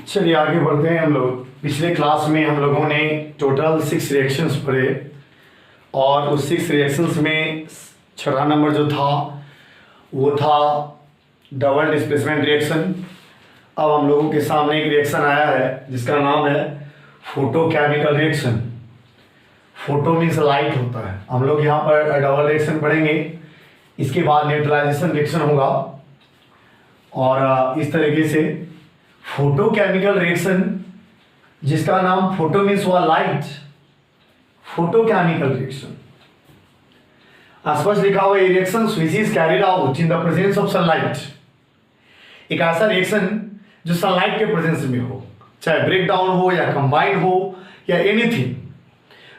चलिए आगे बढ़ते हैं हम लोग। पिछले क्लास में हम लोगों ने टोटल 6 रिएक्शंस पढ़े और उस 6 रिएक्शंस में छठा नंबर जो था वो था डबल डिस्प्लेसमेंट रिएक्शन। अब हम लोगों के सामने एक रिएक्शन आया है जिसका नाम है photochemical reaction. Photo means light होता है। हम लोग यहाँ पर डबल रिएक्शन पढ़ेंगे, इसके बाद न्यूट्रलाइजेशन रिएक्शन होगा और इस तरीके से फोटोकेमिकल रिएक्शन जिसका नाम फोटो मीन्स हुआ लाइट, फोटोकेमिकल रिएक्शन स्पष्ट लिखा हुआ reaction which is carried out in the presence of sunlight. एक ऐसा रिएक्शन जो सनलाइट के प्रेजेंस में हो, चाहे ब्रेक डाउन हो या कंबाइंड हो या एनीथिंग,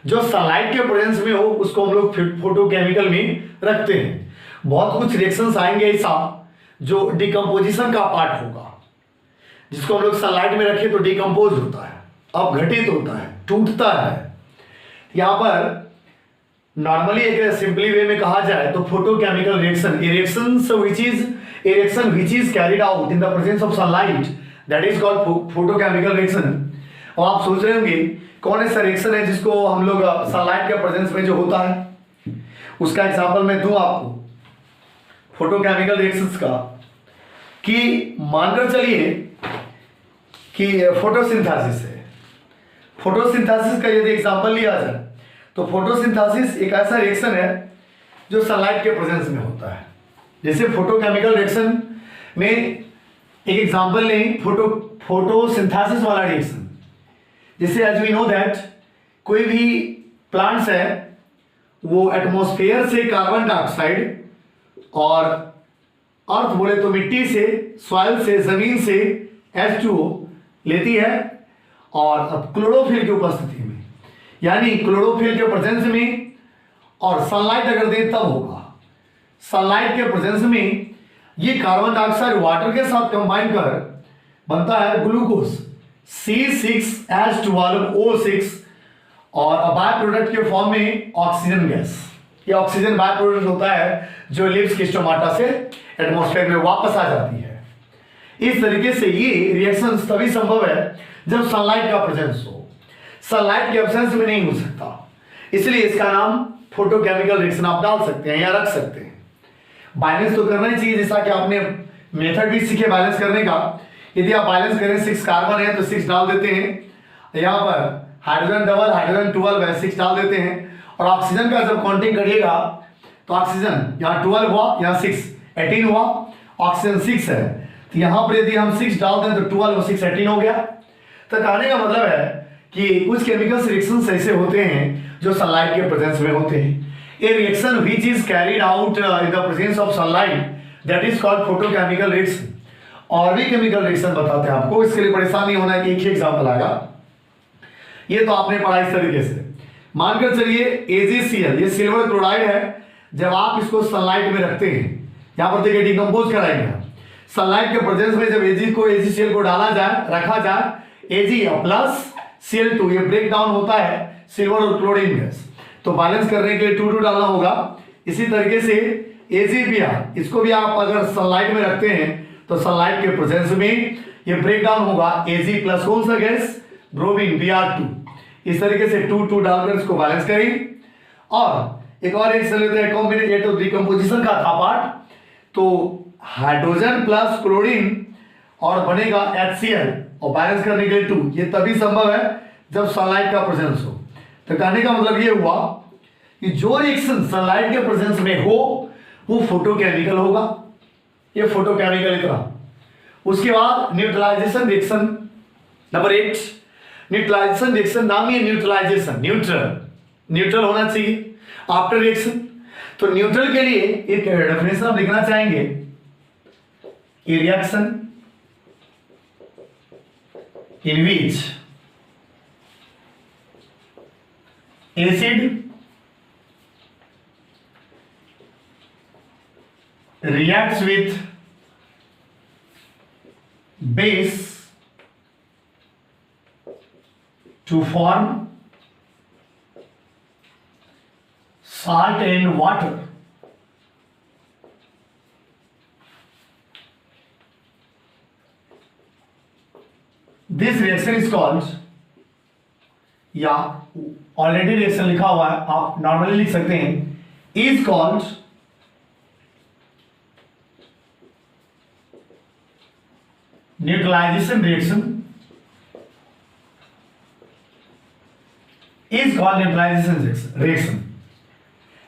जो सनलाइट के प्रेजेंस में हो उसको हम लोग फोटोकेमिकल में रखते हैं। बहुत कुछ रिएक्शंस आएंगे ऐसा जो डिकम्पोजिशन का पार्ट होगा, जिसको हम लोग सनलाइट में रखें तो डिकम्पोज होता है, अपघटित होता है, टूटता है। यहाँ पर नॉर्मली एक सिंपली वे में कहा जाए तो photochemical reaction reaction which is carried out in the presence of sunlight, that is called photochemical reaction. और आप सोच रहे होंगे कौन ऐसा रिएक्शन है जिसको हम लोग सनलाइट के प्रेजेंस में जो होता है, उसका एग्जांपल मैं दूं आपको फोटोकेमिकल रिएक्शंस का। कि मानकर चलिए कि फोटोसिंथेसिस है। फोटोसिंथेसिस का यदि एग्जांपल लिया जाए तो फोटोसिंथेसिस एक ऐसा रिएक्शन है जो सनलाइट के प्रेजेंस में होता है। जैसे फोटोकेमिकल रिएक्शन में एक एग्जांपल लें, फोटोसिंथेसिस वाला रिएक्शन। जैसे एज वी नो दैट कोई भी प्लांट्स है वो एटमॉस्फेयर से कार्बन डाइऑक्साइड और अर्थ बोले तो मिट्टी से, सॉइल से, जमीन से H2O लेती है और अब क्लोरोफिल की उपस्थिति में, यानी क्लोरोफिल के प्रेजेंस में, और सनलाइट अगर दें तब होगा। सनलाइट के प्रेजेंस में ये कार्बन डाइऑक्साइड वाटर के साथ कंबाइन कर बनता है ग्लूकोज C6H12O6 और बाय प्रोडक्ट के फॉर्म में ऑक्सीजन गैस। ये ऑक्सीजन बाय प्रोडक्ट होता है जो लिप्स की स्टोमाटा से एटमॉस्फेयर में वापस आ जाती है। इस तरीके से ये रिएक्शन तभी संभव है जब सनलाइट का प्रेजेंस हो। सनलाइट के एब्सेंस में नहीं हो सकता, इसलिए इसका नाम फोटोकेमिकल रिएक्शन आप डाल सकते हैं या रख सकते हैं। बैलेंस तो करना ही चाहिए, जैसा कि आपने मेथड भी सीखे बैलेंस करने का। यदि आप बैलेंस करें 6 कार्बन है तो 6 डाल देते हैं, यहाँ पर हाइड्रोजन डबल, हाइड्रोजन 12 है 6 डाल देते हैं, और ऑक्सीजन का जब काउंटिंग करिएगा तो ऑक्सीजन यहाँ 12 हुआ, यहाँ 6 18 हुआ, ऑक्सीजन 6 है तो यहाँ पर यदि हम 6 डाल दें तो 12 और 6 18 हो गया। तो कहने का मतलब है कि कुछ केमिकल रिएक्शंस ऐसे होते हैं जो सनलाइट के प्रेजेंस में होते हैं। ए reaction which is carried out in the presence of sunlight, that is called photochemical reaction. और भी केमिकल रिएक्शन बताते हैं आपको, इसके लिए परेशान नहीं होना है कि एक ही एग्जांपल आएगा। ये तो आपने पढ़ा इस तरीके से। मानकर चलिए AgCl, ये सिल्वर क्लोराइड है। जब आप इसको सनलाइट में रखते हैं, यहाँ पर देखिए डिकम्पोज कराएंगे सनलाइट के प्रेजेंस में, जब AgCl को डाला जाए, रखा जाए, Ag+Cl2, ये ब्रेक डाउन होता है सिल्वर और क्लोरीन गैस, तो बैलेंस करने के लिए 2 डालना होगा। इसी तरीके से AgBr, इसको भी आप अगर सनलाइट में रखते हैं तो सनलाइट के प्रेजेंस में ये ब्रेक डाउन होगा, Ag+ कौन सा गैस, ब्रोमीन Br2। इस तरीके से 2 डालकर इसको बैलेंस करें। और एक और एक लेते हैं कॉम्बिनेट डिकम्पोजिशन का था पार्ट, तो हाइड्रोजन प्लस क्लोरीन और बनेगा HCl, और बैलेंस करने के लिए 2। ये तभी संभव है जब सनलाइट का प्रेजेंस हो। तो कहने का मतलब ये हुआ कि जो रिएक्शन सनलाइट के प्रेजेंस में हो वो फोटोकेमिकल होगा। ये फोटोकेमिकल इतना। उसके बाद neutralization reaction number 8। Neutralization reaction नाम ही न्यूट्रलाइजेशन, न्यूट्रल होना चाहिए आफ्टर रिएक्शन। तो न्यूट्रल के लिए एक डेफिनेशन हम लिखना चाहेंगे, a reaction in which acid reacts with base to form salt and water. This reaction is called, या ऑलरेडी रिएक्शन लिखा हुआ है, आप नॉर्मली लिख सकते हैं, is called neutralization reaction, is called neutralization reaction.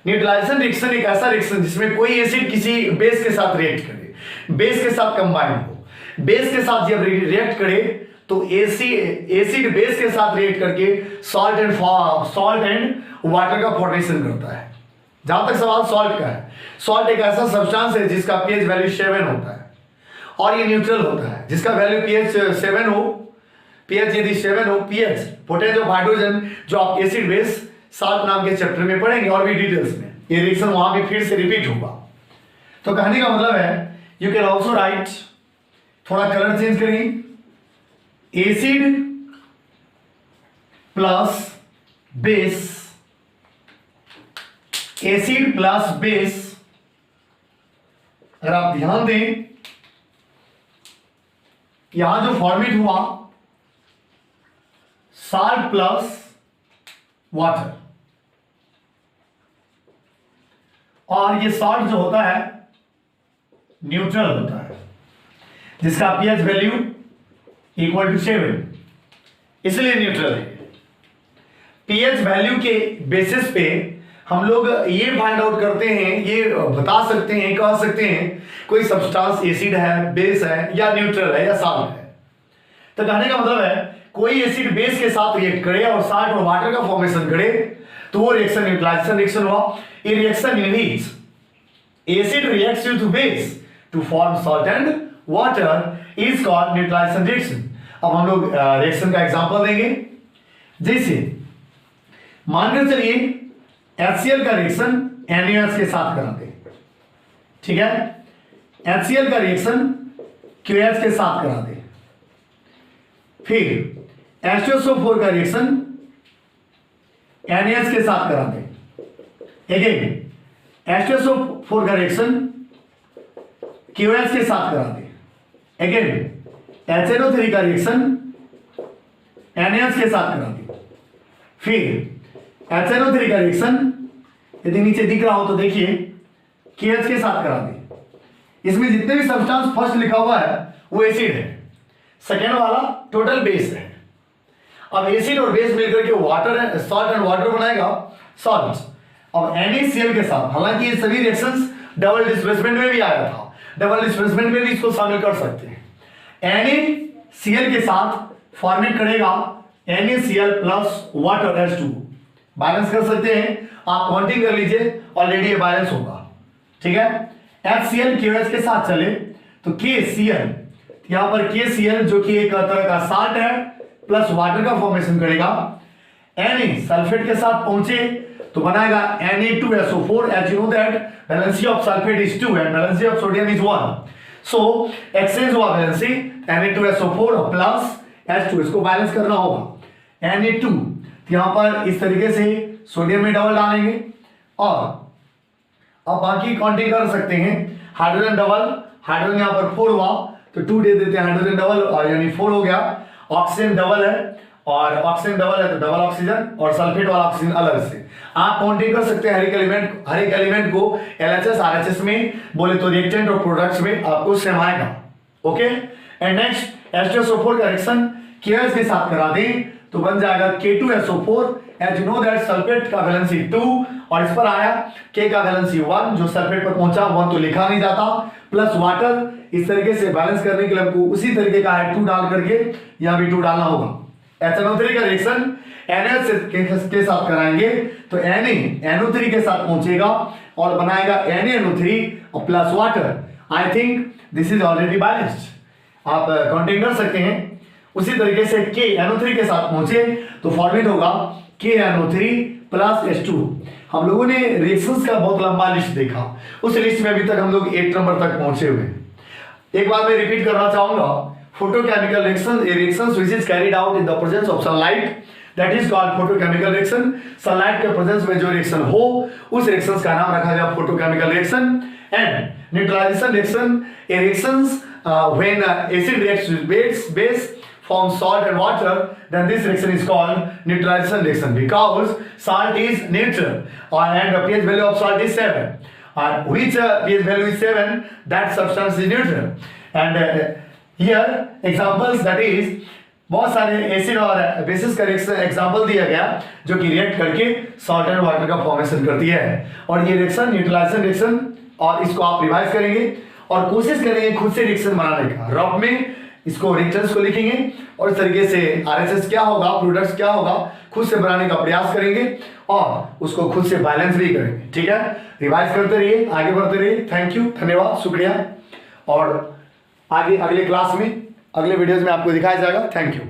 Neutralization reaction एक ऐसा रिएक्शन जिसमें कोई एसिड किसी बेस के साथ रिएक्ट करे, बेस के साथ कंबाइन हो, बेस के साथ जब रिएक्ट करे तो एसिड बेस के साथ रिएक्ट करके सॉल्ट एंड वाटर का फॉर्मेशन करता है। जहां तक सवाल सॉल्ट का है, सॉल्ट एक ऐसा सब्सटेंस है जिसका पीएच वैल्यू 7 होता है और ये न्यूट्रल होता है, जिसका वैल्यू पीएच 7 हो, पीएच यदि 7 हो, पीएच पोटेंशियल ऑफ हाइड्रोजन, जो आप एसिड बेस साल्ट नाम के चैप्टर में पढ़ेंगे और भी डिटेल्स में, ये रिएक्शन वहां भी फिर से रिपीट होगा। तो कहने का मतलब है, यू कैन ऑल्सो राइट, थोड़ा कलर चेंज करेंगे, acid plus base, acid plus base. अगर आप ध्यान दें, यहां जो फॉर्मेट हुआ साल्ट प्लस वाटर, और ये साल्ट जो होता है न्यूट्रल होता है, जिसका पीएच वैल्यू इक्वल टू 7, इसलिए न्यूट्रल है। पीएच वैल्यू के बेसिस पे हम लोग ये फाइंड आउट करते हैं, ये बता सकते हैं, कह सकते हैं कोई सब्सटेंस एसिड है, बेस है, या न्यूट्रल है, या साल्ट है। तो कहने का मतलब है, कोई एसिड बेस के साथ रिएक्ट करे और साल्ट और वाटर का फॉर्मेशन करे तो वो रिएक्शन न्यूट्रलाइजेशन रिएक्शन हुआ। ये reaction in which acid reacts with base to form salt and water is called neutralization reaction. अब हम लोग रिएक्शन का एग्जांपल देंगे। जैसे मानकर चलिए HCl का रिएक्शन NaOH के साथ कराते हैं, ठीक है, HCl का रिएक्शन QH के साथ कराते हैं, फिर H2SO4 का रिएक्शन NaH के साथ कराते हैं, अगेन H2SO4 का रिएक्शन QH के साथ कराते हैं, अगेन HNO3 का रिएक्शन NaH के साथ कराते हैं, फिर HNO3 का रिएक्शन यदि नीचे दिख रहा हो तो देखिए KH के साथ करा दें। इसमें जितने भी सब्सटेंस फर्स्ट लिखा हुआ है वो एसिड है, सेकेंड वाला टोटल बेस है। अब एसिड और बेस मिलकर के वाटर है, सॉल्ट एंड वाटर बनाएगा सॉल्ट। अब NaCl के साथ, हालांकि ये सभी रिएक्शंस डबल डिस्प्लेसमेंट में भी आया था, डबल डिस्प्लेसमेंट में भी इसको शामिल कर सकते हैं। NaCl के साथ फॉर्मेट करेगा NaCl plus water H2, balance कर सकते हैं आप, काउंटिंग कर लीजिए, ऑलरेडी ये बैलेंस होगा, ठीक है। HCl KOH के साथ चले तो KCl, यहां पर KCl जो कि एक तरह का साल्ट है प्लस वाटर का फॉर्मेशन करेगा, Na सल्फेट के साथ पहुंचे तो बनाएगा Na2SO4, as you know that valency of sulfate is 2 and valency of sodium is 1, so exchange हुआ valency Na2SO4 प्लस H2, इसको बैलेंस करना होगा। Na2 यहां पर इस तरीके से सोडियम में डबल डालेंगे और अब बाकी काउंटिंग कर सकते हैं। हाइड्रोजन डबल, हाइड्रोजन यहां पर 4 हुआ तो 2 दे देते हैं, हाइड्रोजन डबल यानी 4 हो गया। ऑक्सीजन डबल है और ऑक्सीजन डबल है तो डबल ऑक्सीजन, और सल्फेट वाला ऑक्सीजन अलग से। आप काउंटिंग कर सकते हैं हर एक एलिमेंट को LHS RHS में बोले तो रिएक्टेंट और प्रोडक्ट्स में आपको सेम आएगा, ओके। एंड नेक्स्ट H2SO4 का रिएक्शन KOH के साथ करा दें तो बन जाएगा K2SO4, as you know that sulphate का वैलेंसी 2 और इस पर आया K का वैलेंसी 1, जो सल्फेट पर पहुंचा 1 तो लिखा नहीं जाता, प्लस वाटर। इस तरीके से बैलेंस करने के लिए आपको उसी तरीके का है 2 डाल करके यहाँ भी 2 डालना होगा। HNO3 का रिएक्शन NaOH के साथ कराएंगे तो NaNO3 के साथ पहुंचेगा और बनाएगा NaNO3 और plus water. I think this is already balanced, आप काउंटिंग कर सकते हैं। उसी तरीके से KNO3 के साथ पहुंचे तो फॉर्मेट होगा KNO3 प्लस H2। हम लोगों ने रिएक्शंस का बहुत लंबा लिस्ट देखा, उस लिस्ट में अभी तक हम लोग 8 नंबर तक पहुंचे हुए हैं। एक बार मैं रिपीट करना चाहूंगा, photochemical reactions which is carried out in the presence of sunlight, that is called photochemical reaction. Sunlight के प्रेजेंस में जो रिएक्शन हो उस रिएक्शंस का नाम रखा गया photochemical reaction. And neutralization reaction, a reactions when acid reacts with base form salt and water, then this reaction is called neutralization reaction because salt is neutral and the pH value of salt is 7. And which pH value is 7, that substance is neutral. And here examples, that is बहुत सारे acid और basis का example दिया गया जो कि react करके salt and water का फॉर्मेशन करती है। और ये रिएक्शन न्यूट्रलाइजेशन रिएक्शन, और इसको आप रिवाइज करेंगे और कोशिश करेंगे खुद से रिएक्शन बनाने का। रफ में इसको रिएक्शंस को लिखेंगे और इस तरीके से आरएचएस क्या होगा, प्रोडक्ट्स क्या होगा, खुद से बनाने का प्रयास करेंगे और उसको खुद से बैलेंस भी करेंगे। ठीक है, रिवाइज करते रहिए, आगे बढ़ते रहिए। थैंक यू, धन्यवाद, शुक्रिया। और आगे अगले क्लास में, अगले वीडियोज में आपको दिखाया जाएगा। Thank you.